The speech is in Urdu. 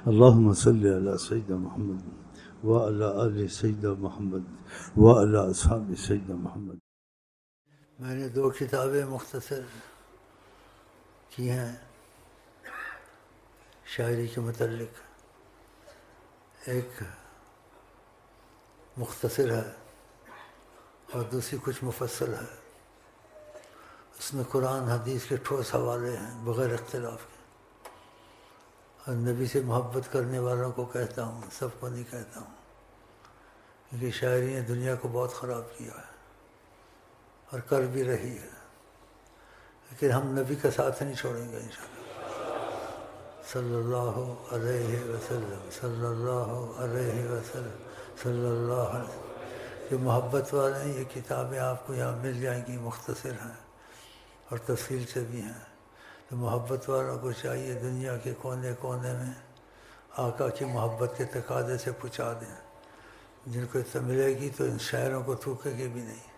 اللہم صلی علی سیدنا محمد وعلی آل سیدنا محمد وعلی اصحاب سیدنا محمد۔ میں نے 2 کتابیں مختصر کی ہیں شاعری کے متعلق، ایک مختصر ہے اور دوسری کچھ مفصل ہے۔ اس میں قرآن حدیث کے ٹھوس حوالے ہیں بغیر اختلاف کے، اور نبی سے محبت کرنے والوں کو کہتا ہوں، سب کو نہیں کہتا ہوں، کیونکہ شاعری نے دنیا کو بہت خراب کیا ہے اور کر بھی رہی ہے، لیکن ہم نبی کا ساتھ نہیں چھوڑیں گے انشاءاللہ۔ صلی اللہ علیہ وسلم، صلی اللہ علیہ وسلم، صلی اللہ علیہ وسلم۔ جو محبت والے ہیں یہ کتابیں آپ کو یہاں مل جائیں گی، مختصر ہیں اور تفصیل سے بھی ہیں، تو محبت والوں کو چاہیے دنیا کے کونے کونے میں آقا کی محبت کے تقاضے سے پہنچا دیں۔ جن کو ملے گی تو ان شاعروں کو تھوکے گی بھی نہیں۔